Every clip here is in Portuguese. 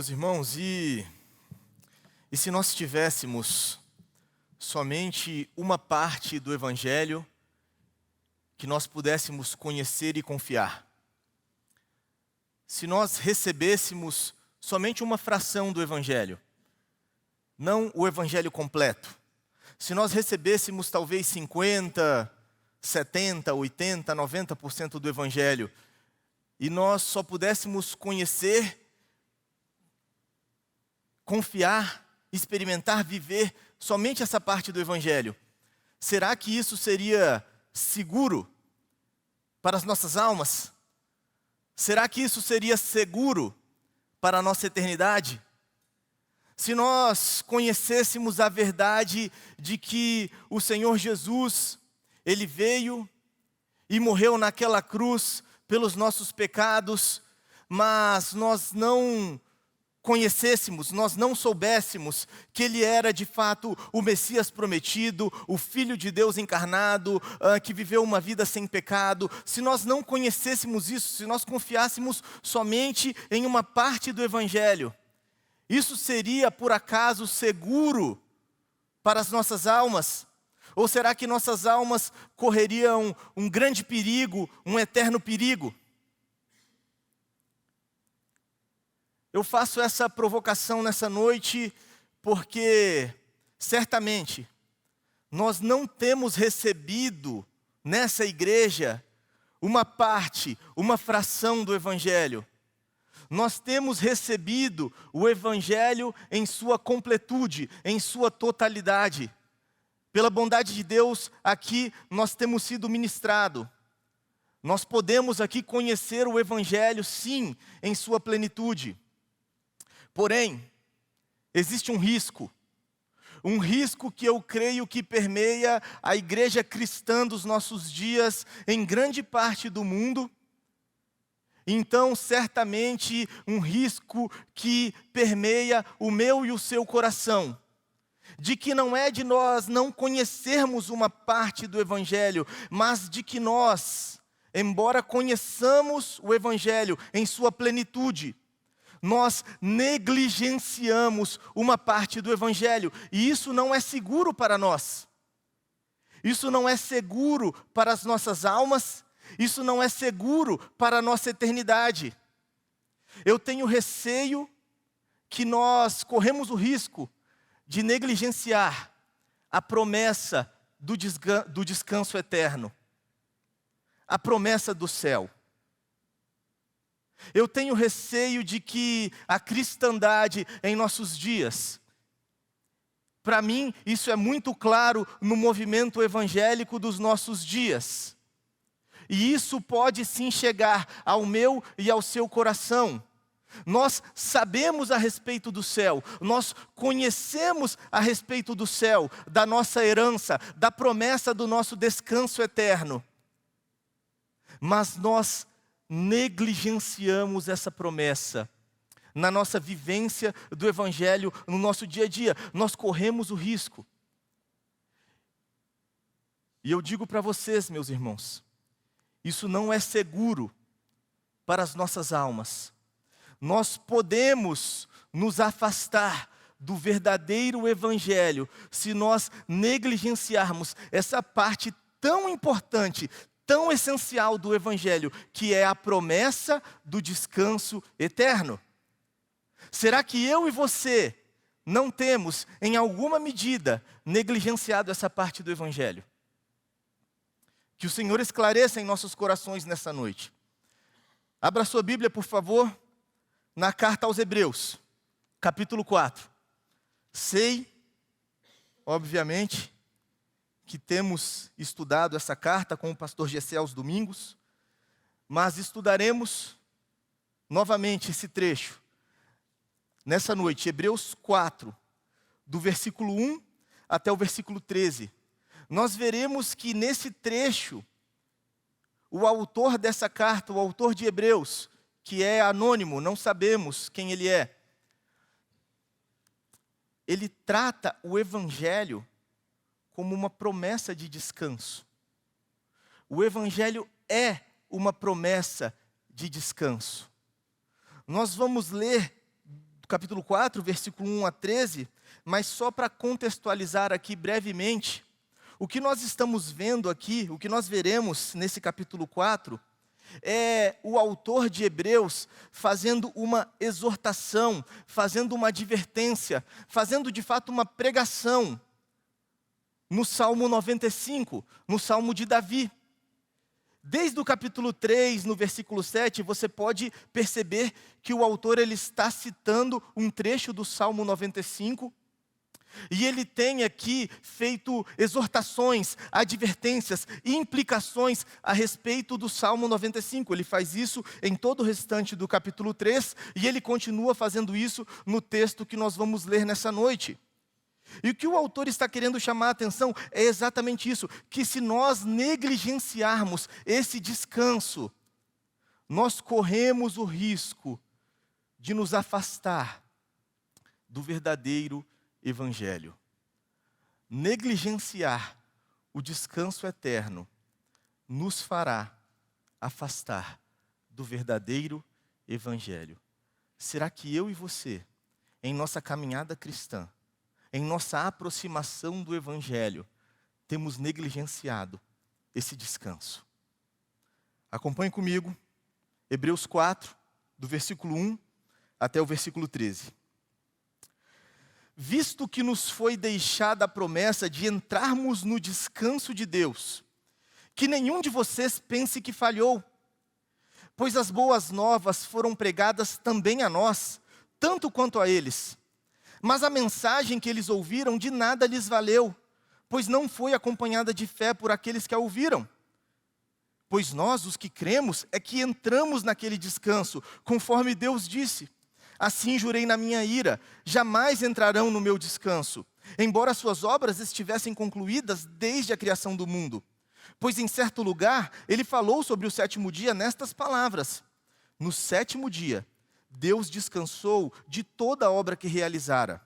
meus irmãos, e se nós tivéssemos somente uma parte do Evangelho que nós pudéssemos conhecer e confiar? Se nós recebêssemos somente uma fração do Evangelho, não o Evangelho completo, se nós recebêssemos talvez 50%, 70%, 80%, 90% do Evangelho, e nós só pudéssemos conhecer, confiar, experimentar, viver somente essa parte do Evangelho, será que isso seria seguro para as nossas almas? Será que isso seria seguro para a nossa eternidade? Se nós conhecêssemos a verdade de que o Senhor Jesus, Ele veio e morreu naquela cruz pelos nossos pecados, mas nós não conhecêssemos, nós não soubéssemos que Ele era de fato o Messias prometido, o Filho de Deus encarnado, que viveu uma vida sem pecado, se nós não conhecêssemos isso, se nós confiássemos somente em uma parte do Evangelho, isso seria por acaso seguro para as nossas almas? Ou será que nossas almas correriam um grande perigo, um eterno perigo? Eu faço essa provocação nessa noite porque, certamente, nós não temos recebido nessa igreja uma parte, uma fração do Evangelho. Nós temos recebido o Evangelho em sua completude, em sua totalidade. Pela bondade de Deus, aqui nós temos sido ministrados. Nós podemos aqui conhecer o Evangelho, sim, em sua plenitude. Porém, existe um risco que eu creio que permeia a igreja cristã dos nossos dias em grande parte do mundo. Então, certamente, um risco que permeia o meu e o seu coração, de que não é de nós não conhecermos uma parte do Evangelho, mas de que nós, embora conheçamos o Evangelho em sua plenitude, nós negligenciamos uma parte do Evangelho, e isso não é seguro para nós. Isso não é seguro para as nossas almas, isso não é seguro para a nossa eternidade. Eu tenho receio que nós corremos o risco de negligenciar a promessa do descanso eterno, a promessa do céu. Eu tenho receio de que a cristandade em nossos dias, para mim isso é muito claro no movimento evangélico dos nossos dias, e isso pode sim chegar ao meu e ao seu coração. Nós sabemos a respeito do céu, nós conhecemos a respeito do céu, da nossa herança, da promessa do nosso descanso eterno. Mas nós negligenciamos essa promessa na nossa vivência do Evangelho, no nosso dia a dia. Nós corremos o risco. E eu digo para vocês, meus irmãos, isso não é seguro para as nossas almas. Nós podemos nos afastar do verdadeiro Evangelho se nós negligenciarmos essa parte tão importante, tão essencial do Evangelho, que é a promessa do descanso eterno. Será que eu e você não temos, em alguma medida, negligenciado essa parte do Evangelho? Que o Senhor esclareça em nossos corações nessa noite. Abra sua Bíblia, por favor, na carta aos Hebreus, capítulo 4. Sei, obviamente, que temos estudado essa carta com o pastor Gessé aos domingos, mas estudaremos novamente esse trecho nessa noite, Hebreus 4, do versículo 1 até o versículo 13. Nós veremos que nesse trecho, o autor dessa carta, o autor de Hebreus, que é anônimo, não sabemos quem ele é, ele trata o Evangelho como uma promessa de descanso. O Evangelho é uma promessa de descanso. Nós vamos ler capítulo 4, versículo 1 a 13, mas só para contextualizar aqui brevemente, o que nós estamos vendo aqui, o que nós veremos nesse capítulo 4, é o autor de Hebreus fazendo uma exortação, fazendo uma advertência, fazendo de fato uma pregação no Salmo 95, no Salmo de Davi. Desde o capítulo 3, no versículo 7, você pode perceber que o autor ele está citando um trecho do Salmo 95, e ele tem aqui feito exortações, advertências e implicações a respeito do Salmo 95. Ele faz isso em todo o restante do capítulo 3, e ele continua fazendo isso no texto que nós vamos ler nessa noite. E o que o autor está querendo chamar a atenção é exatamente isso, que se nós negligenciarmos esse descanso, nós corremos o risco de nos afastar do verdadeiro Evangelho. Negligenciar o descanso eterno nos fará afastar do verdadeiro Evangelho. Será que eu e você, em nossa caminhada cristã, em nossa aproximação do Evangelho, temos negligenciado esse descanso? Acompanhe comigo, Hebreus 4, do versículo 1 até o versículo 13. Visto que nos foi deixada a promessa de entrarmos no descanso de Deus, que nenhum de vocês pense que falhou, pois as boas novas foram pregadas também a nós, tanto quanto a eles. Mas a mensagem que eles ouviram de nada lhes valeu, pois não foi acompanhada de fé por aqueles que a ouviram. Pois nós, os que cremos, é que entramos naquele descanso, conforme Deus disse. Assim jurei na minha ira, jamais entrarão no meu descanso, embora suas obras estivessem concluídas desde a criação do mundo. Pois em certo lugar, ele falou sobre o sétimo dia nestas palavras: no sétimo dia, Deus descansou de toda a obra que realizara.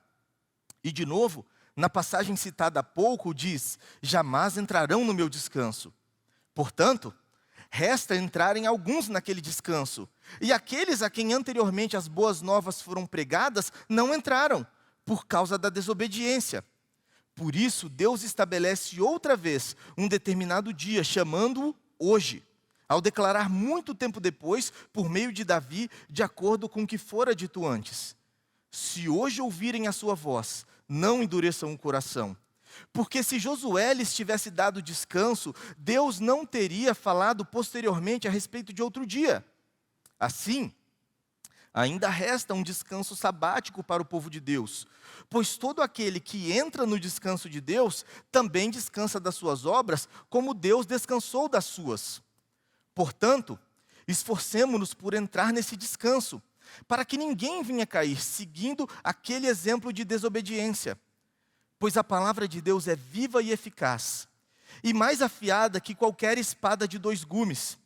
E de novo, na passagem citada há pouco, diz: jamais entrarão no meu descanso. Portanto, resta entrarem alguns naquele descanso. E aqueles a quem anteriormente as boas novas foram pregadas, não entraram, por causa da desobediência. Por isso, Deus estabelece outra vez um determinado dia, chamando-o hoje, ao declarar muito tempo depois, por meio de Davi, de acordo com o que fora dito antes: se hoje ouvirem a sua voz, não endureçam o coração. Porque se Josué lhes tivesse dado descanso, Deus não teria falado posteriormente a respeito de outro dia. Assim, ainda resta um descanso sabático para o povo de Deus, pois todo aquele que entra no descanso de Deus, também descansa das suas obras, como Deus descansou das suas. Portanto, esforcemo-nos por entrar nesse descanso, para que ninguém venha cair, seguindo aquele exemplo de desobediência. Pois a palavra de Deus é viva e eficaz, e mais afiada que qualquer espada de 2 gumes.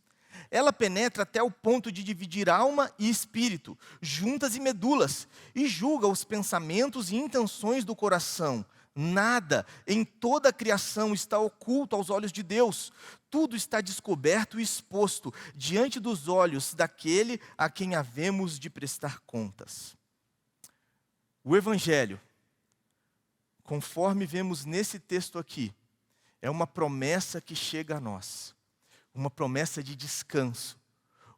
Ela penetra até o ponto de dividir alma e espírito, juntas e medulas, e julga os pensamentos e intenções do coração. Nada em toda a criação está oculto aos olhos de Deus. Tudo está descoberto e exposto diante dos olhos daquele a quem havemos de prestar contas. O Evangelho, conforme vemos nesse texto aqui, é uma promessa que chega a nós. Uma promessa de descanso.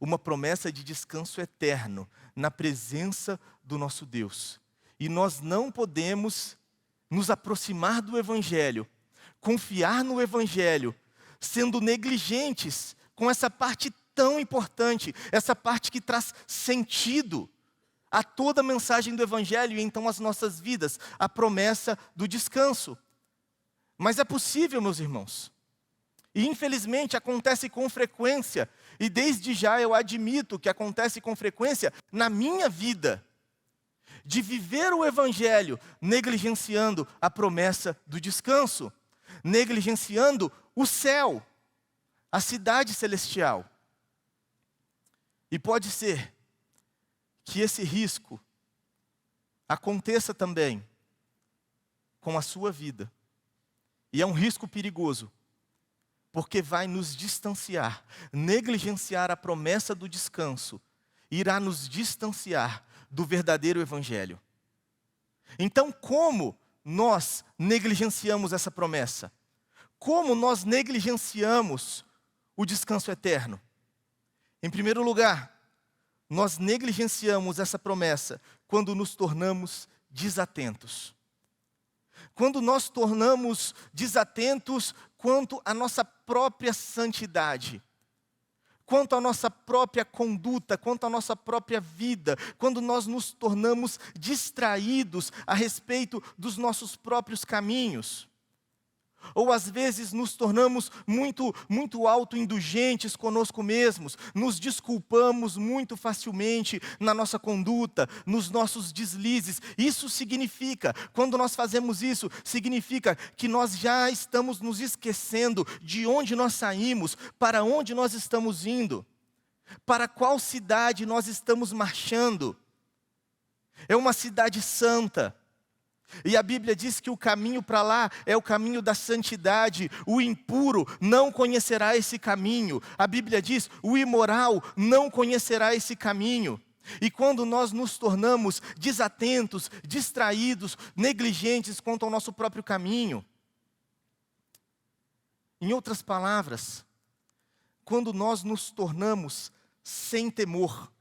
Uma promessa de descanso eterno na presença do nosso Deus. E nós não podemos nos aproximar do Evangelho, confiar no Evangelho, sendo negligentes com essa parte tão importante, essa parte que traz sentido a toda a mensagem do Evangelho e então às nossas vidas, a promessa do descanso. Mas é possível, meus irmãos. E infelizmente acontece com frequência, e desde já eu admito que acontece com frequência na minha vida, de viver o Evangelho negligenciando a promessa do descanso, negligenciando o céu, a cidade celestial. E pode ser que esse risco aconteça também com a sua vida. E é um risco perigoso, porque vai nos distanciar. Negligenciar a promessa do descanso irá nos distanciar do verdadeiro evangelho. Então, como nós negligenciamos essa promessa? Como nós negligenciamos o descanso eterno? Em primeiro lugar, nós negligenciamos essa promessa quando nos tornamos desatentos. Quando nós tornamos desatentos quanto à nossa própria santidade, quanto à nossa própria conduta, quanto à nossa própria vida, quando nós nos tornamos distraídos a respeito dos nossos próprios caminhos. Ou às vezes nos tornamos muito autoindulgentes conosco mesmos, nos desculpamos muito facilmente na nossa conduta, nos nossos deslizes. Isso significa, quando nós fazemos isso, significa que nós já estamos nos esquecendo de onde nós saímos, para onde nós estamos indo, para qual cidade nós estamos marchando. É uma cidade santa. E a Bíblia diz que o caminho para lá é o caminho da santidade. O impuro não conhecerá esse caminho. A Bíblia diz, o imoral não conhecerá esse caminho. E quando nós nos tornamos desatentos, distraídos, negligentes quanto ao nosso próprio caminho, em outras palavras, quando nós nos tornamos sem temor,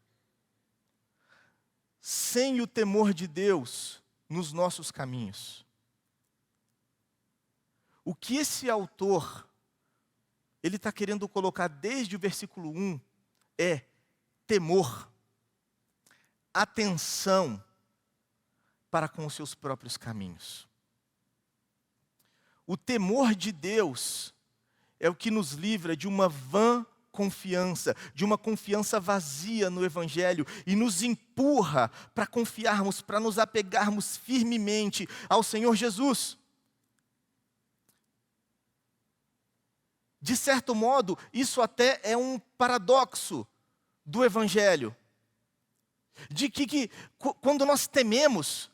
sem o temor de Deus nos nossos caminhos. O que esse autor, ele está querendo colocar desde o versículo 1, é temor, atenção para com os seus próprios caminhos. O temor de Deus é o que nos livra de uma vã confiança, de uma confiança vazia no Evangelho e nos empurra para confiarmos, para nos apegarmos firmemente ao Senhor Jesus. De certo modo, isso até é um paradoxo do Evangelho. De que quando nós tememos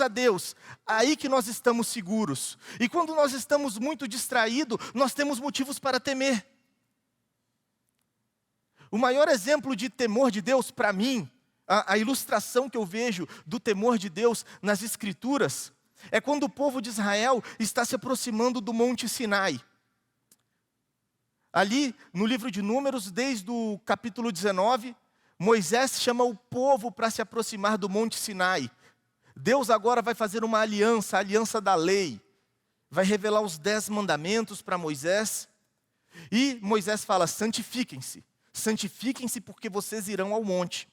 a Deus, aí que nós estamos seguros. E quando nós estamos muito distraídos, nós temos motivos para temer. O maior exemplo de temor de Deus para mim, a ilustração que eu vejo do temor de Deus nas Escrituras, é quando o povo de Israel está se aproximando do Monte Sinai. Ali, no livro de Números, desde o capítulo 19, Moisés chama o povo para se aproximar do Monte Sinai. Deus agora vai fazer uma aliança, a aliança da lei. Vai revelar os 10 mandamentos para Moisés. E Moisés fala, santifiquem-se. Santifiquem-se porque vocês irão ao monte.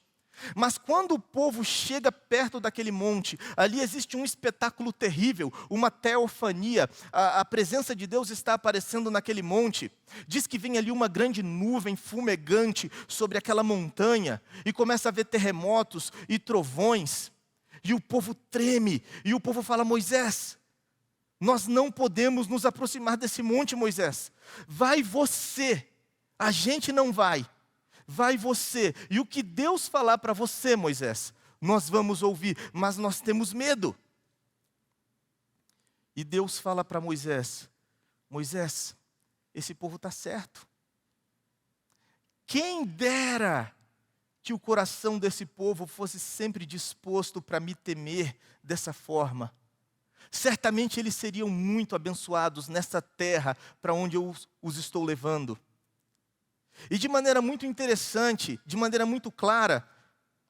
Mas quando o povo chega perto daquele monte, ali existe um espetáculo terrível, uma teofania. A presença de Deus está aparecendo naquele monte. Diz que vem ali uma grande nuvem fumegante sobre aquela montanha e começa a haver terremotos e trovões. E o povo treme, e o povo fala, Moisés, nós não podemos nos aproximar desse monte, Moisés. Vai você. A gente não vai, vai você. E o que Deus falar para você, Moisés, nós vamos ouvir, mas nós temos medo. E Deus fala para Moisés, Moisés, esse povo está certo. Quem dera que o coração desse povo fosse sempre disposto para me temer dessa forma. Certamente eles seriam muito abençoados nessa terra para onde eu os estou levando. E de maneira muito interessante, de maneira muito clara,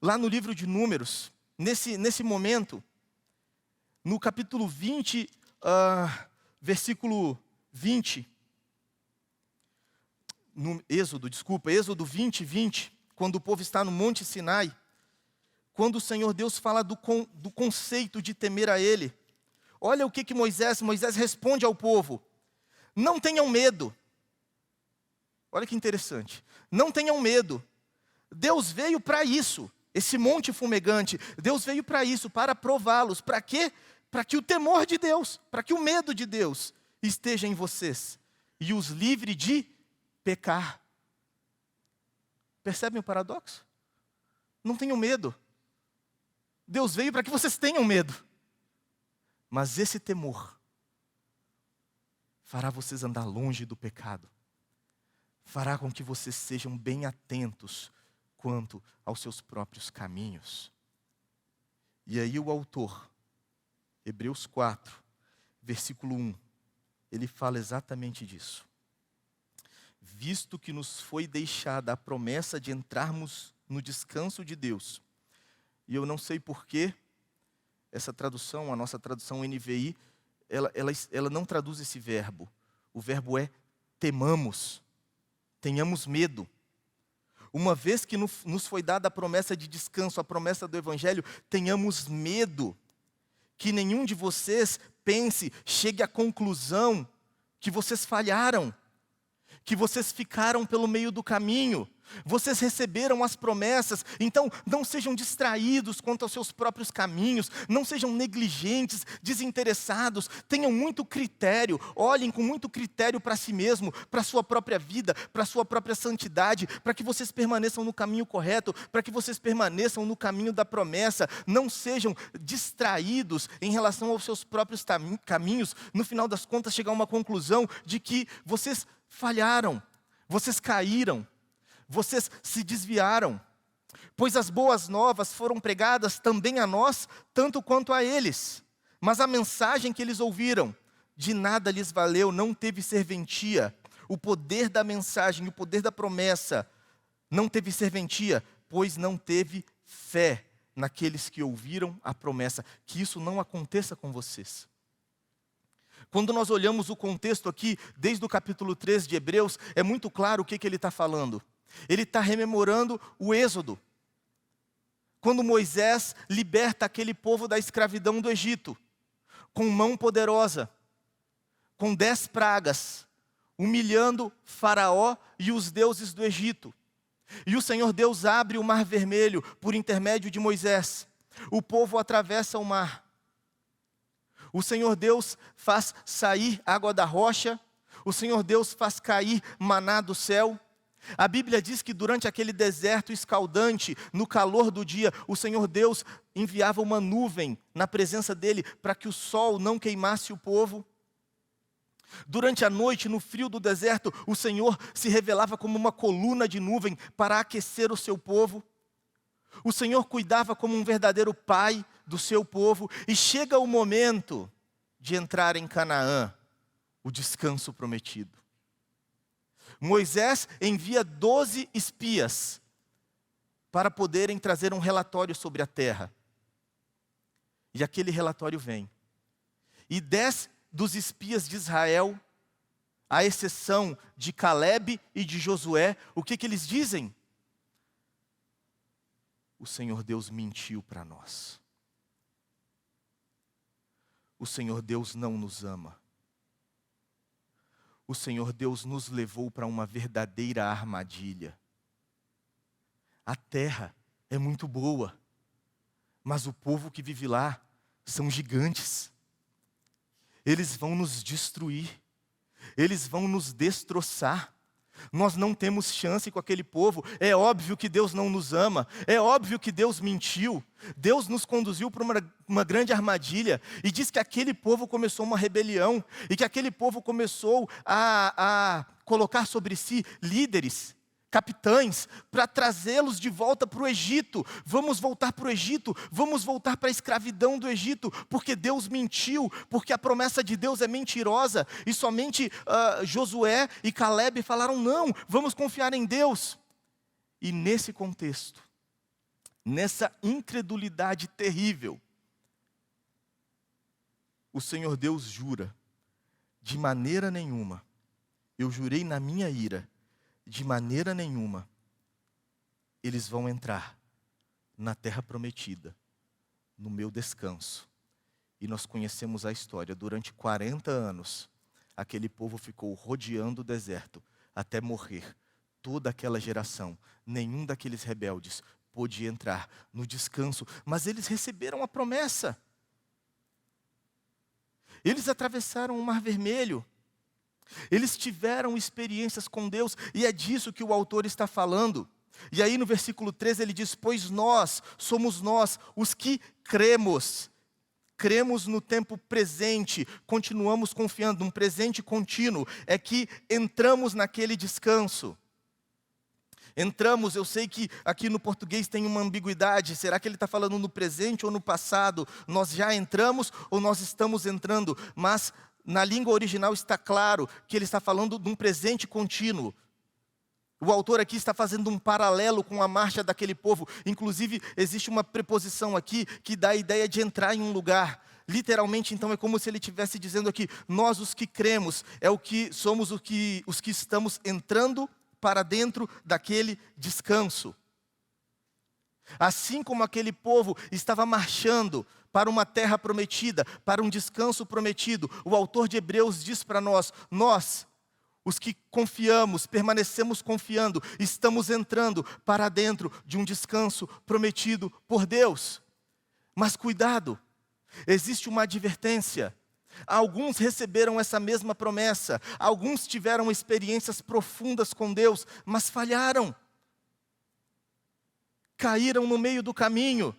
lá no livro de Números, nesse momento, no capítulo 20, versículo 20, no Êxodo 20, 20, quando o povo está no Monte Sinai, quando o Senhor Deus fala do conceito de temer a Ele, olha o que Moisés responde ao povo, não tenham medo. Olha que interessante. Não tenham medo. Deus veio para isso. Esse monte fumegante. Deus veio para isso, para prová-los. Para quê? Para que o temor de Deus, para que o medo de Deus esteja em vocês. E os livre de pecar. Percebem o paradoxo? Não tenham medo. Deus veio para que vocês tenham medo. Mas esse temor fará vocês andar longe do pecado. Fará com que vocês sejam bem atentos quanto aos seus próprios caminhos. E aí o autor, Hebreus 4, versículo 1, ele fala exatamente disso. Visto que nos foi deixada a promessa de entrarmos no descanso de Deus. E eu não sei porquê, essa tradução, a nossa tradução NVI, ela não traduz esse verbo. O verbo é temamos, tenhamos medo. Uma vez que nos foi dada a promessa de descanso, a promessa do Evangelho, tenhamos medo. Que nenhum de vocês pense, chegue à conclusão que vocês falharam, que vocês ficaram pelo meio do caminho. Vocês receberam as promessas, então não sejam distraídos quanto aos seus próprios caminhos, não sejam negligentes, desinteressados, tenham muito critério, olhem com muito critério para si mesmo, para a sua própria vida, para a sua própria santidade, para que vocês permaneçam no caminho correto, para que vocês permaneçam no caminho da promessa, não sejam distraídos em relação aos seus próprios caminhos, no final das contas chegar a uma conclusão de que vocês falharam, vocês caíram, vocês se desviaram, pois as boas novas foram pregadas também a nós, tanto quanto a eles. Mas a mensagem que eles ouviram, de nada lhes valeu, não teve serventia. O poder da mensagem, o poder da promessa, não teve serventia, pois não teve fé naqueles que ouviram a promessa. Que isso não aconteça com vocês. Quando nós olhamos o contexto aqui, desde o capítulo 3 de Hebreus, é muito claro o que ele está falando. Ele está rememorando o Êxodo. Quando Moisés liberta aquele povo da escravidão do Egito, com mão poderosa, com 10 pragas, humilhando Faraó e os deuses do Egito. E o Senhor Deus abre o mar vermelho por intermédio de Moisés. O povo atravessa o mar. O Senhor Deus faz sair água da rocha. O Senhor Deus faz cair maná do céu. A Bíblia diz que durante aquele deserto escaldante, no calor do dia, o Senhor Deus enviava uma nuvem na presença dele para que o sol não queimasse o povo. Durante a noite, no frio do deserto, o Senhor se revelava como uma coluna de nuvem para aquecer o seu povo. O Senhor cuidava como um verdadeiro pai do seu povo. E chega o momento de entrar em Canaã, o descanso prometido. Moisés envia 12 espias para poderem trazer um relatório sobre a terra. E aquele relatório vem. E 10 dos espias de Israel, à exceção de Calebe e de Josué, o que eles dizem? O Senhor Deus mentiu para nós. O Senhor Deus não nos ama. O Senhor Deus nos levou para uma verdadeira armadilha. A terra é muito boa, mas o povo que vive lá são gigantes. Eles vão nos destruir, eles vão nos destroçar. Nós não temos chance com aquele povo. É óbvio que Deus não nos ama, é óbvio que Deus mentiu. Deus nos conduziu para uma grande armadilha e diz que aquele povo começou uma rebelião e que aquele povo começou a colocar sobre si líderes, capitães, para trazê-los de volta para o Egito. Vamos voltar para o Egito, vamos voltar para a escravidão do Egito, porque Deus mentiu, porque a promessa de Deus é mentirosa. E somente Josué e Calebe falaram, não, vamos confiar em Deus. E nesse contexto, nessa incredulidade terrível, o Senhor Deus jura, de maneira nenhuma, eu jurei na minha ira, de maneira nenhuma, eles vão entrar na terra prometida, no meu descanso. E nós conhecemos a história. Durante 40 anos, aquele povo ficou rodeando o deserto até morrer. Toda aquela geração, nenhum daqueles rebeldes pôde entrar no descanso, mas eles receberam a promessa. Eles atravessaram o Mar Vermelho. Eles tiveram experiências com Deus, e é disso que o autor está falando. E aí no versículo 13 ele diz, pois somos nós, os que cremos no tempo presente, continuamos confiando, num presente contínuo, é que entramos naquele descanso. Entramos, eu sei que aqui no português tem uma ambiguidade. Será que ele está falando no presente ou no passado? Nós já entramos ou nós estamos entrando? Mas na língua original está claro que ele está falando de um presente contínuo. O autor aqui está fazendo um paralelo com a marcha daquele povo. Inclusive, existe uma preposição aqui que dá a ideia de entrar em um lugar. Literalmente, então, é como se ele estivesse dizendo aqui: nós os que cremos, somos os que estamos entrando para dentro daquele descanso. Assim como aquele povo estava marchando para uma terra prometida, para um descanso prometido, o autor de Hebreus diz para nós, os que confiamos, permanecemos confiando, estamos entrando para dentro de um descanso prometido por Deus. Mas cuidado, existe uma advertência. Alguns receberam essa mesma promessa, alguns tiveram experiências profundas com Deus, mas falharam. Caíram no meio do caminho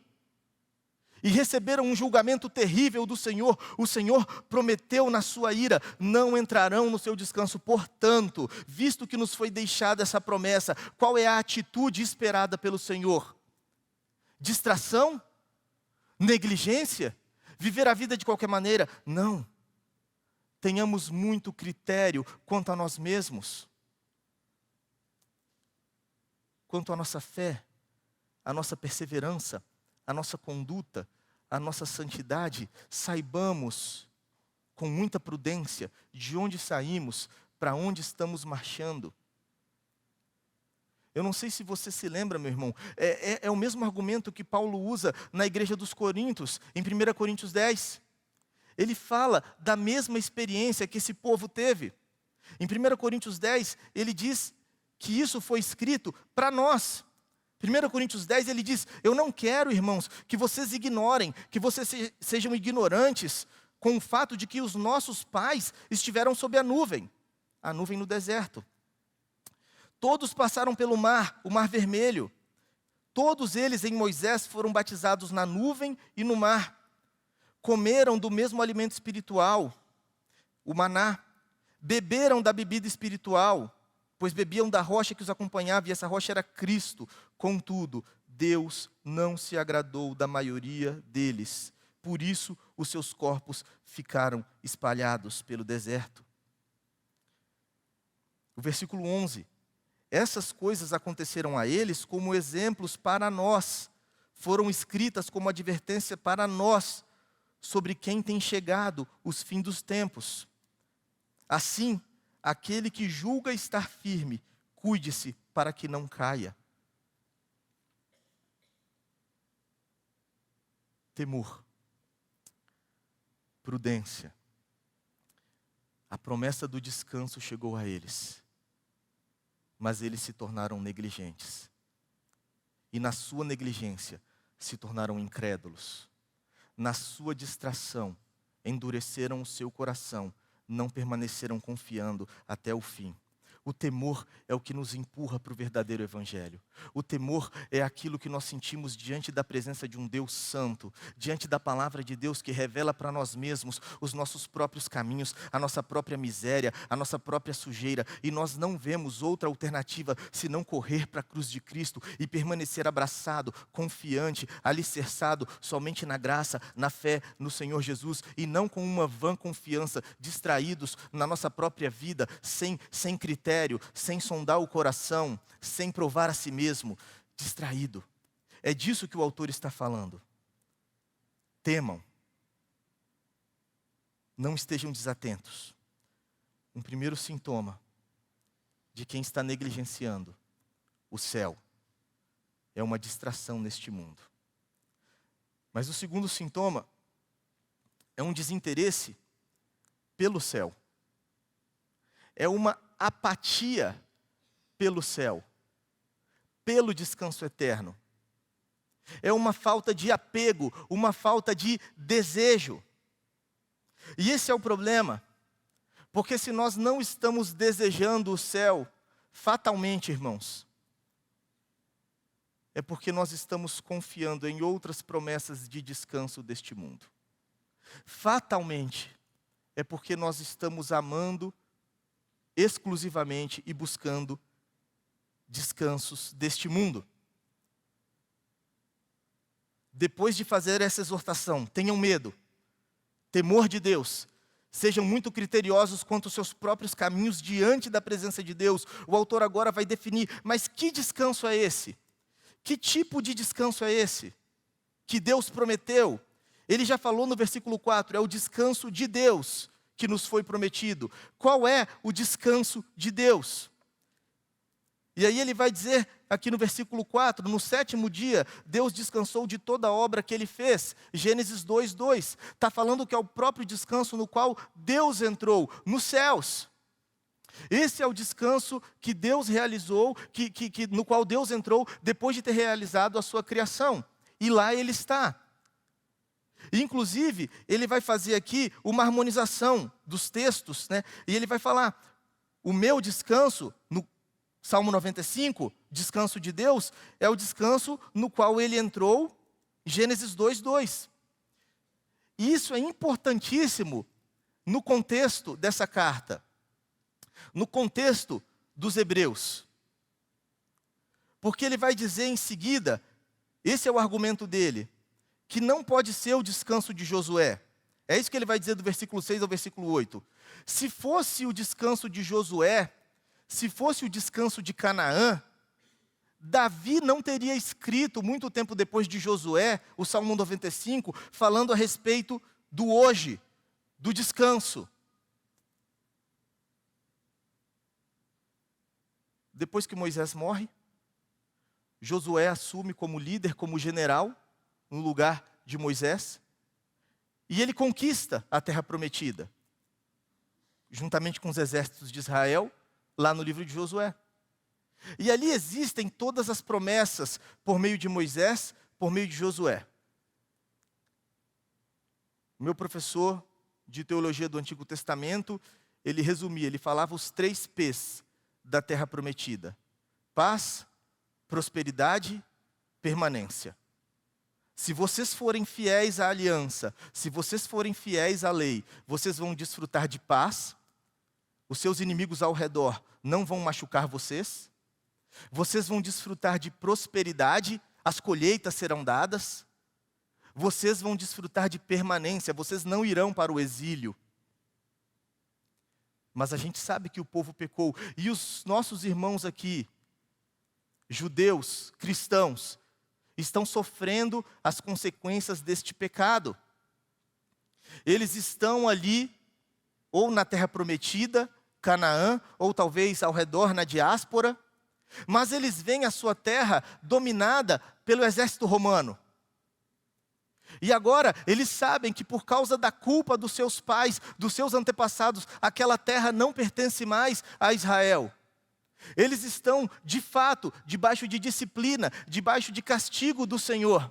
e receberam um julgamento terrível do Senhor. O Senhor prometeu na sua ira: não entrarão no seu descanso. Portanto, visto que nos foi deixada essa promessa, qual é a atitude esperada pelo Senhor? Distração? Negligência? Viver a vida de qualquer maneira? Não. Tenhamos muito critério quanto a nós mesmos, quanto à nossa fé, a nossa perseverança, a nossa conduta, a nossa santidade. Saibamos com muita prudência de onde saímos, para onde estamos marchando. Eu não sei se você se lembra, meu irmão, é o mesmo argumento que Paulo usa na igreja dos Coríntios, em 1 Coríntios 10. Ele fala da mesma experiência que esse povo teve. Em 1 Coríntios 10, ele diz que isso foi escrito para nós. 1 Coríntios 10, ele diz: eu não quero, irmãos, que vocês ignorem, que vocês sejam ignorantes com o fato de que os nossos pais estiveram sob a nuvem no deserto. Todos passaram pelo mar, o mar vermelho. Todos eles em Moisés foram batizados na nuvem e no mar. Comeram do mesmo alimento espiritual, o maná. Beberam da bebida espiritual, pois bebiam da rocha que os acompanhava, e essa rocha era Cristo. Contudo, Deus não se agradou da maioria deles. Por isso, os seus corpos ficaram espalhados pelo deserto. O versículo 11. Essas coisas aconteceram a eles como exemplos para nós. Foram escritas como advertência para nós, sobre quem tem chegado os fins dos tempos. Assim, aquele que julga estar firme, cuide-se para que não caia. Temor, prudência. A promessa do descanso chegou a eles, mas eles se tornaram negligentes. E na sua negligência, se tornaram incrédulos. Na sua distração, endureceram o seu coração, não permaneceram confiando até o fim. O temor é o que nos empurra para o verdadeiro evangelho. O temor é aquilo que nós sentimos diante da presença de um Deus santo, diante da palavra de Deus que revela para nós mesmos os nossos próprios caminhos, a nossa própria miséria, a nossa própria sujeira, e nós não vemos outra alternativa senão correr para a cruz de Cristo e permanecer abraçado, confiante, alicerçado somente na graça, na fé no Senhor Jesus, e não com uma vã confiança, distraídos na nossa própria vida, sem critério, sem sondar o coração, sem provar a si mesmo, distraído. É disso que o autor está falando. Temam. Não estejam desatentos. Um primeiro sintoma de quem está negligenciando o céu é uma distração neste mundo. Mas o segundo sintoma é um desinteresse pelo céu. É uma apatia pelo céu, pelo descanso eterno. É uma falta de apego, uma falta de desejo. E esse é o problema, porque se nós não estamos desejando o céu, fatalmente, irmãos, é porque nós estamos confiando em outras promessas de descanso deste mundo. Fatalmente, é porque nós estamos amando exclusivamente e buscando descansos deste mundo. Depois de fazer essa exortação, tenham medo, temor de Deus, sejam muito criteriosos quanto aos seus próprios caminhos diante da presença de Deus. O autor agora vai definir, mas que descanso é esse? Que tipo de descanso é esse que Deus prometeu? Ele já falou no versículo 4, é o descanso de Deus que nos foi prometido. Qual é o descanso de Deus? E aí ele vai dizer aqui no versículo 4, no 7º dia, Deus descansou de toda a obra que Ele fez. Gênesis 2:2, está falando que é o próprio descanso no qual Deus entrou, nos céus. Esse é o descanso que Deus realizou, no qual Deus entrou depois de ter realizado a sua criação. E lá Ele está. Inclusive, ele vai fazer aqui uma harmonização dos textos, né? E ele vai falar, o meu descanso, no Salmo 95, descanso de Deus, é o descanso no qual ele entrou, Gênesis 2:2. E isso é importantíssimo no contexto dessa carta, no contexto dos hebreus. Porque ele vai dizer em seguida, esse é o argumento dele, que não pode ser o descanso de Josué. É isso que ele vai dizer do versículo 6 ao versículo 8. Se fosse o descanso de Josué, se fosse o descanso de Canaã, Davi não teria escrito, muito tempo depois de Josué, o Salmo 95, falando a respeito do hoje, do descanso. Depois que Moisés morre, Josué assume como líder, como general, no lugar de Moisés, e ele conquista a terra prometida, juntamente com os exércitos de Israel, lá no livro de Josué. E ali existem todas as promessas por meio de Moisés, por meio de Josué. O meu professor de teologia do Antigo Testamento, ele resumia, ele falava os 3 P's da terra prometida: paz, prosperidade, permanência. Se vocês forem fiéis à aliança, se vocês forem fiéis à lei, vocês vão desfrutar de paz, os seus inimigos ao redor não vão machucar vocês, vocês vão desfrutar de prosperidade, as colheitas serão dadas, vocês vão desfrutar de permanência, vocês não irão para o exílio. Mas a gente sabe que o povo pecou, e os nossos irmãos aqui, judeus, cristãos, estão sofrendo as consequências deste pecado. Eles estão ali, ou na terra prometida, Canaã, ou talvez ao redor na diáspora, mas eles veem a sua terra dominada pelo exército romano. E agora eles sabem que por causa da culpa dos seus pais, dos seus antepassados, aquela terra não pertence mais a Israel. Eles estão, de fato, debaixo de disciplina, debaixo de castigo do Senhor.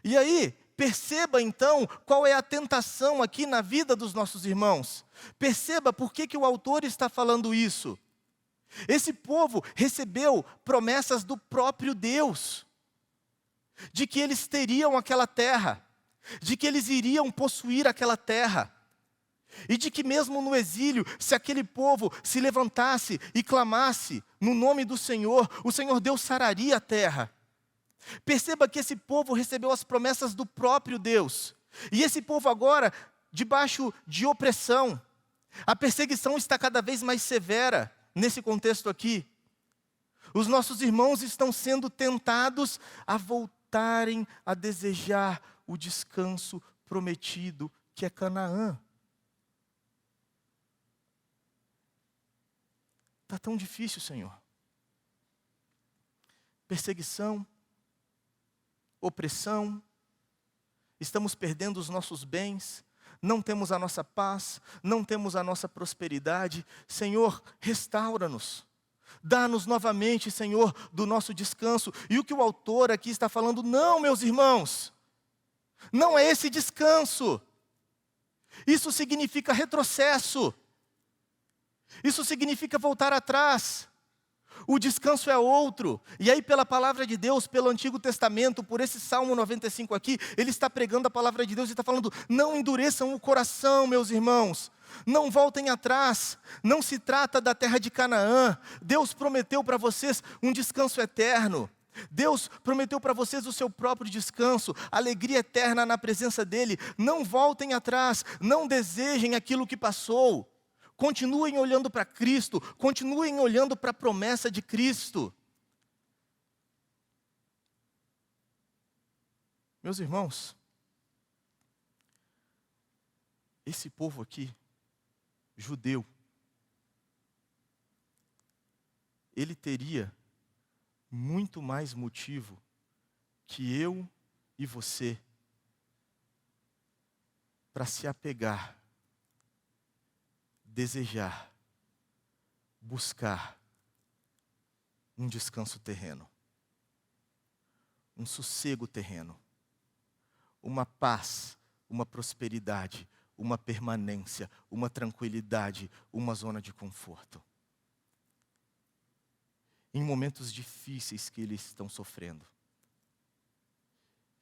E aí, perceba então qual é a tentação aqui na vida dos nossos irmãos. Perceba por que o autor está falando isso. Esse povo recebeu promessas do próprio Deus, de que eles teriam aquela terra, de que eles iriam possuir aquela terra. E de que mesmo no exílio, se aquele povo se levantasse e clamasse no nome do Senhor, o Senhor Deus sararia a terra. Perceba que esse povo recebeu as promessas do próprio Deus. E esse povo agora, debaixo de opressão, a perseguição está cada vez mais severa nesse contexto aqui. Os nossos irmãos estão sendo tentados a voltarem a desejar o descanso prometido, que é Canaã. Está tão difícil, Senhor. Perseguição, opressão, estamos perdendo os nossos bens, não temos a nossa paz, não temos a nossa prosperidade. Senhor, restaura-nos. Dá-nos novamente, Senhor, do nosso descanso. E o que o autor aqui está falando, não, meus irmãos, não é esse descanso. Isso significa retrocesso. Isso significa voltar atrás. O descanso é outro. E aí pela palavra de Deus, pelo Antigo Testamento, por esse Salmo 95 aqui, ele está pregando a palavra de Deus e está falando, não endureçam o coração, meus irmãos. Não voltem atrás, não se trata da terra de Canaã. Deus prometeu para vocês um descanso eterno. Deus prometeu para vocês o seu próprio descanso, alegria eterna na presença dEle. Não voltem atrás, não desejem aquilo que passou. Continuem olhando para Cristo, continuem olhando para a promessa de Cristo. Meus irmãos, esse povo aqui, judeu, ele teria muito mais motivo que eu e você para se apegar, desejar, buscar um descanso terreno, um sossego terreno, uma paz, uma prosperidade, uma permanência, uma tranquilidade, uma zona de conforto. Em momentos difíceis que eles estão sofrendo.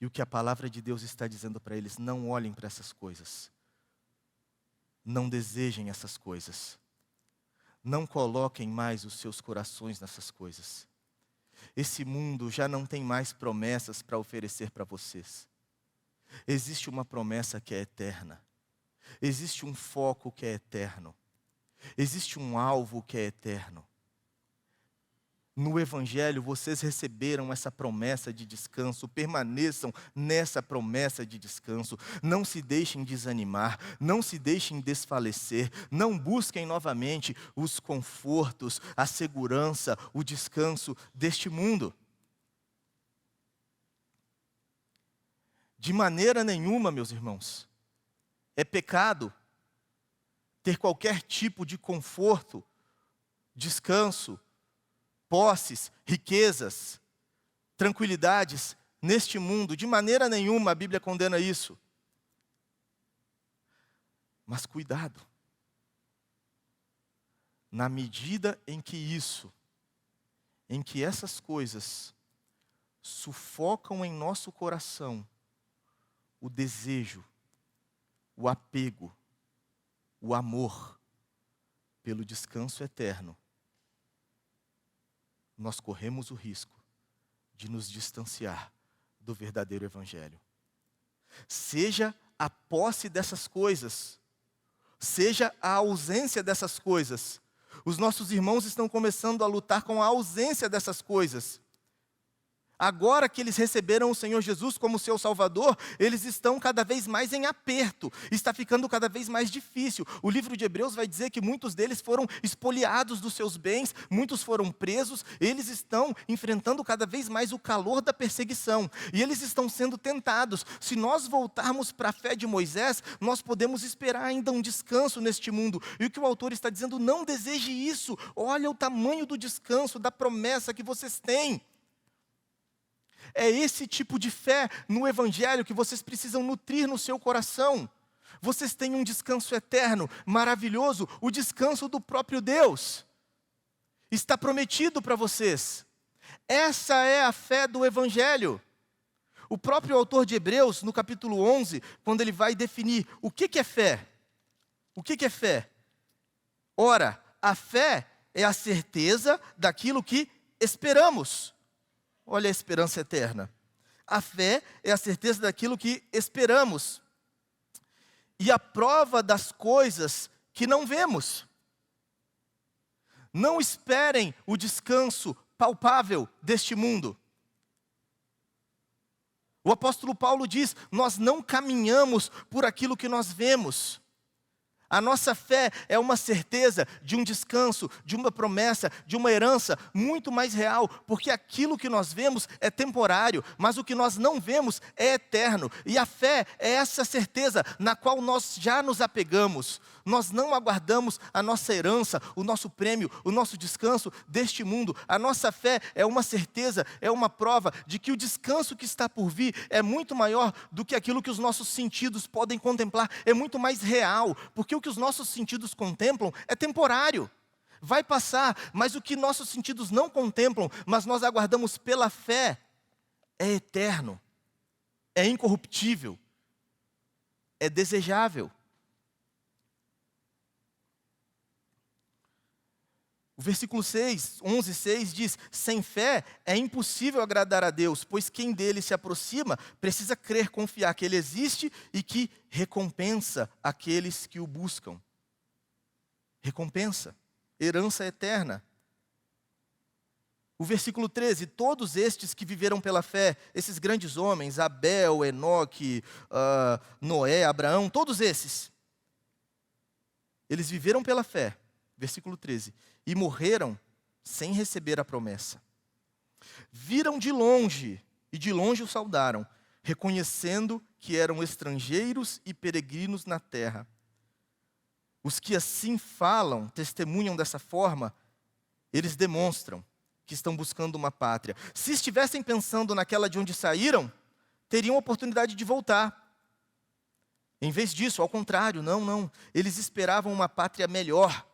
E o que a palavra de Deus está dizendo para eles: não olhem para essas coisas. Não desejem essas coisas. Não coloquem mais os seus corações nessas coisas. Esse mundo já não tem mais promessas para oferecer para vocês. Existe uma promessa que é eterna. Existe um foco que é eterno. Existe um alvo que é eterno. No Evangelho, vocês receberam essa promessa de descanso, permaneçam nessa promessa de descanso, não se deixem desanimar, não se deixem desfalecer, não busquem novamente os confortos, a segurança, o descanso deste mundo. De maneira nenhuma, meus irmãos, é pecado ter qualquer tipo de conforto, descanso, posses, riquezas, tranquilidades neste mundo. De maneira nenhuma a Bíblia condena isso. Mas cuidado. Na medida em que essas coisas sufocam em nosso coração o desejo, o apego, o amor pelo descanso eterno, nós corremos o risco de nos distanciar do verdadeiro Evangelho. Seja a posse dessas coisas, seja a ausência dessas coisas. Os nossos irmãos estão começando a lutar com a ausência dessas coisas. Agora que eles receberam o Senhor Jesus como seu Salvador, eles estão cada vez mais em aperto, está ficando cada vez mais difícil. O livro de Hebreus vai dizer que muitos deles foram expoliados dos seus bens, muitos foram presos, eles estão enfrentando cada vez mais o calor da perseguição, e eles estão sendo tentados. Se nós voltarmos para a fé de Moisés, nós podemos esperar ainda um descanso neste mundo, e o que o autor está dizendo: não deseje isso, olha o tamanho do descanso, da promessa que vocês têm. É esse tipo de fé no Evangelho que vocês precisam nutrir no seu coração. Vocês têm um descanso eterno, maravilhoso, o descanso do próprio Deus. Está prometido para vocês. Essa é a fé do Evangelho. O próprio autor de Hebreus, no capítulo 11, quando ele vai definir o que é fé. O que é fé? Ora, a fé é a certeza daquilo que esperamos. Olha a esperança eterna. A fé é a certeza daquilo que esperamos. E a prova das coisas que não vemos. Não esperem o descanso palpável deste mundo. O apóstolo Paulo diz: nós não caminhamos por aquilo que nós vemos. A nossa fé é uma certeza de um descanso, de uma promessa, de uma herança muito mais real, porque aquilo que nós vemos é temporário, mas o que nós não vemos é eterno. E a fé é essa certeza na qual nós já nos apegamos. Nós não aguardamos a nossa herança, o nosso prêmio, o nosso descanso deste mundo. A nossa fé é uma certeza, é uma prova de que o descanso que está por vir é muito maior do que aquilo que os nossos sentidos podem contemplar. É muito mais real, porque o que os nossos sentidos contemplam é temporário. Vai passar, mas o que nossos sentidos não contemplam, mas nós aguardamos pela fé, é eterno, é incorruptível, é desejável. versículo 11:6 diz: sem fé é impossível agradar a Deus, pois quem dele se aproxima precisa crer, confiar que ele existe e que recompensa aqueles que o buscam. Recompensa, herança eterna. O versículo 13: todos estes que viveram pela fé, esses grandes homens, Abel, Enoque, Noé, Abraão, todos esses, eles viveram pela fé, versículo 13, e morreram sem receber a promessa. Viram de longe, e de longe o saudaram, reconhecendo que eram estrangeiros e peregrinos na terra. Os que assim falam, testemunham dessa forma, eles demonstram que estão buscando uma pátria. Se estivessem pensando naquela de onde saíram, teriam oportunidade de voltar. Em vez disso, ao contrário, não. Eles esperavam uma pátria melhor,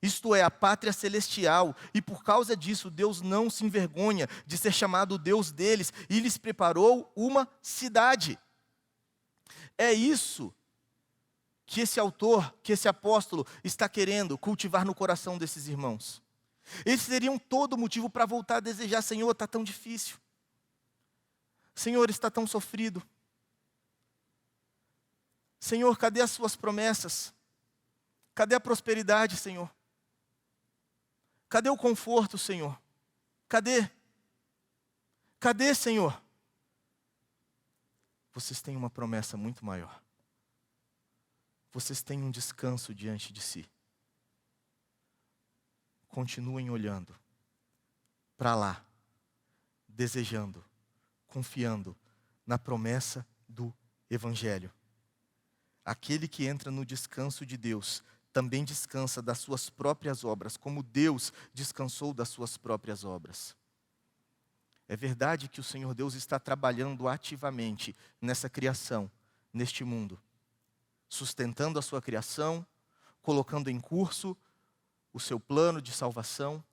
isto é, a pátria celestial. E por causa disso, Deus não se envergonha de ser chamado o Deus deles e lhes preparou uma cidade. É isso que esse autor, que esse apóstolo está querendo cultivar no coração desses irmãos. Eles teriam todo motivo para voltar a desejar: Senhor, está tão difícil. Senhor, está tão sofrido. Senhor, cadê as suas promessas? Cadê a prosperidade, Senhor? Cadê o conforto, Senhor? Cadê? Cadê, Senhor? Vocês têm uma promessa muito maior. Vocês têm um descanso diante de si. Continuem olhando para lá, desejando, confiando na promessa do Evangelho. Aquele que entra no descanso de Deus também descansa das suas próprias obras, como Deus descansou das suas próprias obras. É verdade que o Senhor Deus está trabalhando ativamente nessa criação, neste mundo, sustentando a sua criação, colocando em curso o seu plano de salvação,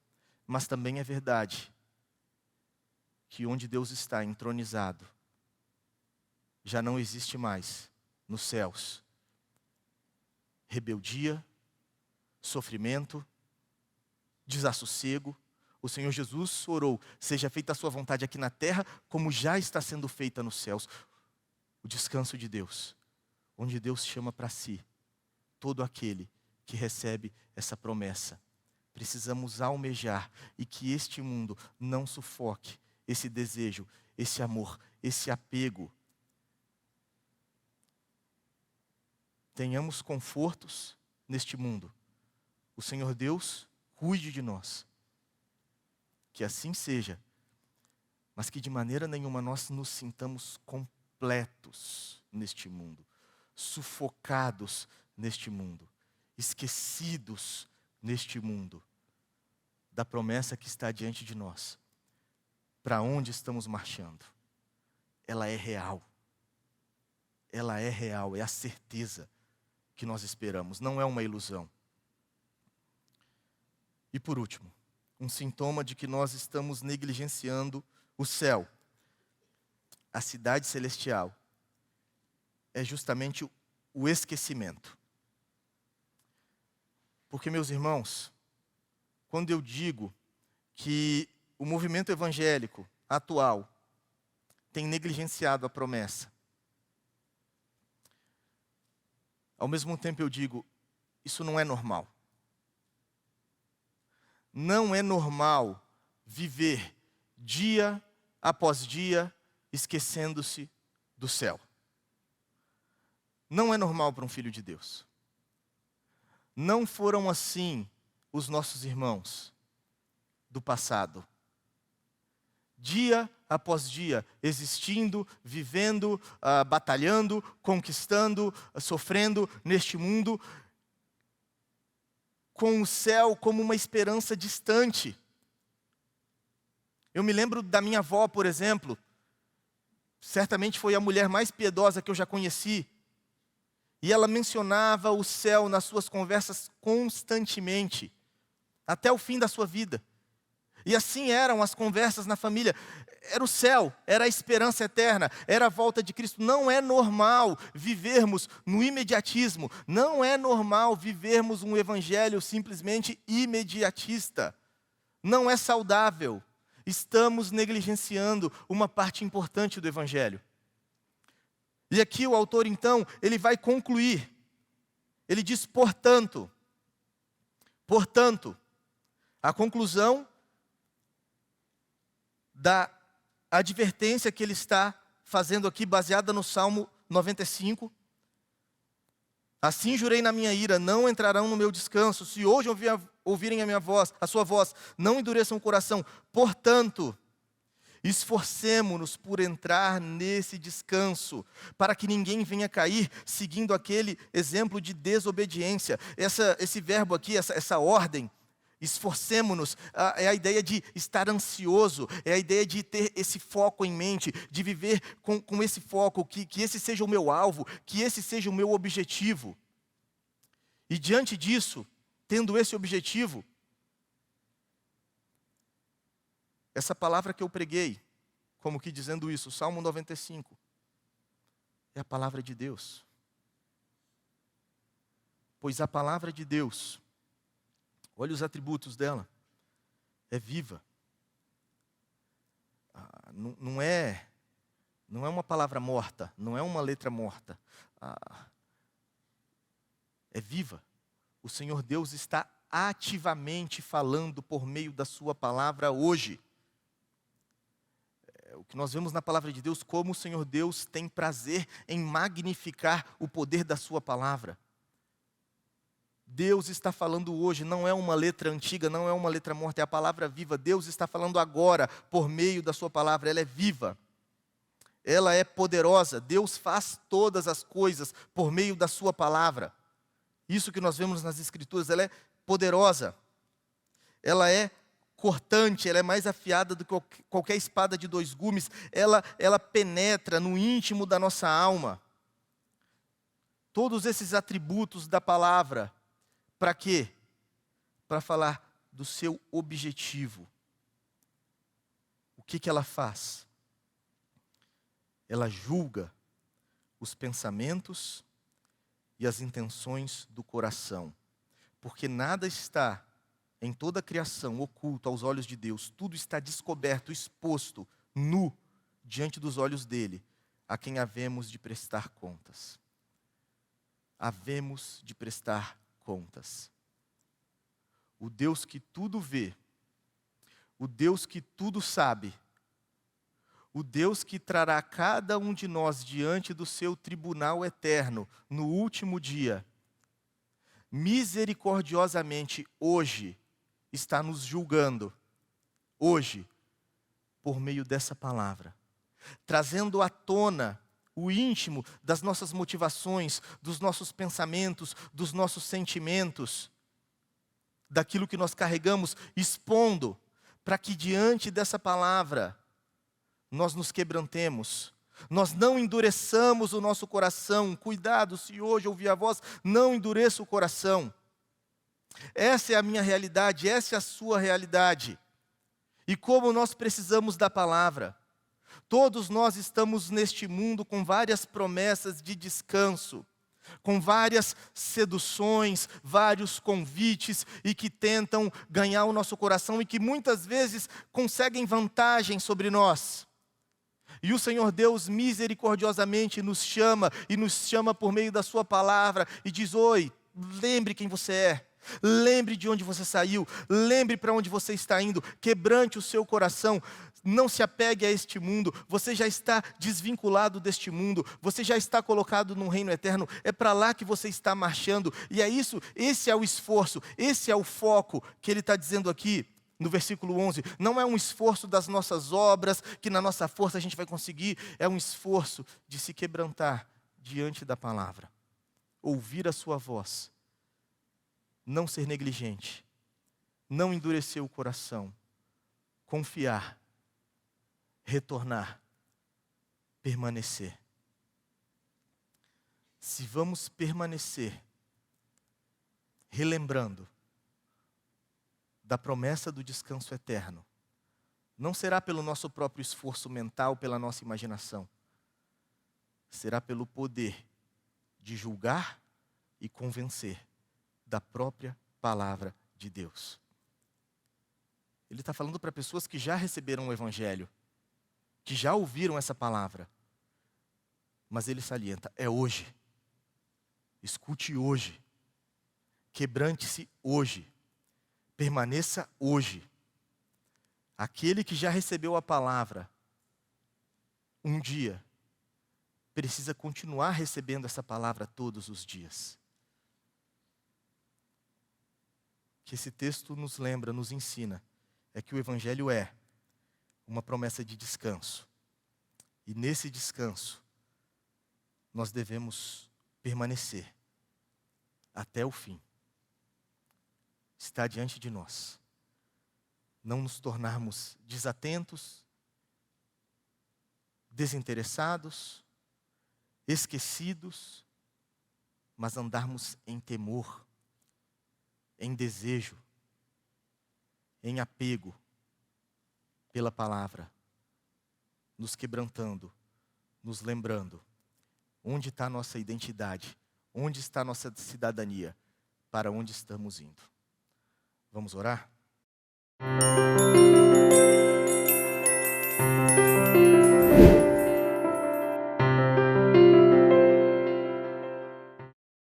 mas também é verdade que onde Deus está entronizado, já não existe mais nos céus rebeldia, sofrimento, desassossego. O Senhor Jesus orou: seja feita a sua vontade aqui na terra, como já está sendo feita nos céus. O descanso de Deus, onde Deus chama para si todo aquele que recebe essa promessa. Precisamos almejar e que este mundo não sufoque esse desejo, esse amor, esse apego. Tenhamos confortos neste mundo. O Senhor Deus cuide de nós. Que assim seja, mas que de maneira nenhuma nós nos sintamos completos neste mundo, sufocados neste mundo, esquecidos neste mundo da promessa que está diante de nós. Para onde estamos marchando? Ela é real. Ela é real, é a certeza que nós esperamos, não é uma ilusão. E por último, um sintoma de que nós estamos negligenciando o céu, a cidade celestial, é justamente o esquecimento. Porque, meus irmãos, quando eu digo que o movimento evangélico atual tem negligenciado a promessa, ao mesmo tempo eu digo, isso não é normal. Não é normal viver dia após dia esquecendo-se do céu. Não é normal para um filho de Deus. Não foram assim os nossos irmãos do passado. Dia após dia, existindo, vivendo, batalhando, conquistando, sofrendo neste mundo, com o céu como uma esperança distante. Eu me lembro da minha avó, por exemplo, certamente foi a mulher mais piedosa que eu já conheci, e ela mencionava o céu nas suas conversas constantemente, até o fim da sua vida. E assim eram as conversas na família. Era o céu, era a esperança eterna, era a volta de Cristo. Não é normal vivermos no imediatismo. Não é normal vivermos um evangelho simplesmente imediatista. Não é saudável. Estamos negligenciando uma parte importante do evangelho. E aqui o autor, então, ele vai concluir. Ele diz, portanto, a conclusão da advertência que ele está fazendo aqui, baseada no Salmo 95. Assim jurei na minha ira, não entrarão no meu descanso. Se hoje ouvirem a minha voz, a sua voz, não endureçam o coração. Portanto, esforcemo-nos por entrar nesse descanso, para que ninguém venha cair seguindo aquele exemplo de desobediência. Esse verbo aqui, essa ordem, esforcemo-nos, é a ideia de estar ansioso, é a ideia de ter esse foco em mente, de viver com esse foco, que esse seja o meu alvo, que esse seja o meu objetivo. E diante disso, tendo esse objetivo, essa palavra que eu preguei, como que dizendo isso, Salmo 95, é a palavra de Deus. Pois a palavra de Deus, olha os atributos dela, é viva. Não é uma palavra morta, não é uma letra morta. É viva. O Senhor Deus está ativamente falando por meio da sua palavra hoje. O que nós vemos na palavra de Deus, como o Senhor Deus tem prazer em magnificar o poder da sua palavra. Deus está falando hoje, não é uma letra antiga, não é uma letra morta, é a palavra viva. Deus está falando agora por meio da sua palavra, ela é viva. Ela é poderosa. Deus faz todas as coisas por meio da sua palavra. Isso que nós vemos nas Escrituras, ela é poderosa. Ela é cortante, ela é mais afiada do que qualquer espada de 2 gumes. Ela penetra no íntimo da nossa alma. Todos esses atributos da palavra, para quê? Para falar do seu objetivo. O que ela faz? Ela julga os pensamentos e as intenções do coração. Porque nada está em toda a criação oculto aos olhos de Deus. Tudo está descoberto, exposto, nu, diante dos olhos dele, a quem havemos de prestar contas. Havemos de prestar contas. O Deus que tudo vê, o Deus que tudo sabe, o Deus que trará cada um de nós diante do seu tribunal eterno no último dia, misericordiosamente hoje está nos julgando, hoje, por meio dessa palavra, trazendo à tona o íntimo das nossas motivações, dos nossos pensamentos, dos nossos sentimentos, daquilo que nós carregamos, expondo, para que diante dessa palavra, nós nos quebrantemos, nós não endureçamos o nosso coração. Cuidado, se hoje ouvir a voz, não endureça o coração. Essa é a minha realidade, essa é a sua realidade. E como nós precisamos da palavra. Todos nós estamos neste mundo com várias promessas de descanso, com várias seduções, vários convites, e que tentam ganhar o nosso coração e que muitas vezes conseguem vantagem sobre nós. E o Senhor Deus misericordiosamente nos chama, e nos chama por meio da sua palavra, e diz: oi, lembre quem você é, lembre de onde você saiu, lembre para onde você está indo, quebrante o seu coração, não se apegue a este mundo, você já está desvinculado deste mundo, você já está colocado num reino eterno, é para lá que você está marchando, e é isso, esse é o esforço, esse é o foco que ele está dizendo aqui. No versículo 11, não é um esforço das nossas obras, que na nossa força a gente vai conseguir, é um esforço de se quebrantar diante da palavra, ouvir a sua voz, não ser negligente, não endurecer o coração, confiar, retornar, permanecer. Se vamos permanecer, relembrando da promessa do descanso eterno, não será pelo nosso próprio esforço mental, pela nossa imaginação. Será pelo poder de julgar e convencer da própria palavra de Deus. Ele está falando para pessoas que já receberam o Evangelho, que já ouviram essa palavra. Mas ele salienta, é hoje. Escute hoje. Quebrante-se hoje. Permaneça hoje. Aquele que já recebeu a palavra, um dia, precisa continuar recebendo essa palavra todos os dias. Que esse texto nos lembra, nos ensina, é que o Evangelho é uma promessa de descanso. E nesse descanso, nós devemos permanecer até o fim. Está diante de nós. Não nos tornarmos desatentos, desinteressados, esquecidos, mas andarmos em temor, em desejo, em apego pela palavra, nos quebrantando, nos lembrando onde está a nossa identidade, onde está a nossa cidadania, para onde estamos indo. Vamos orar?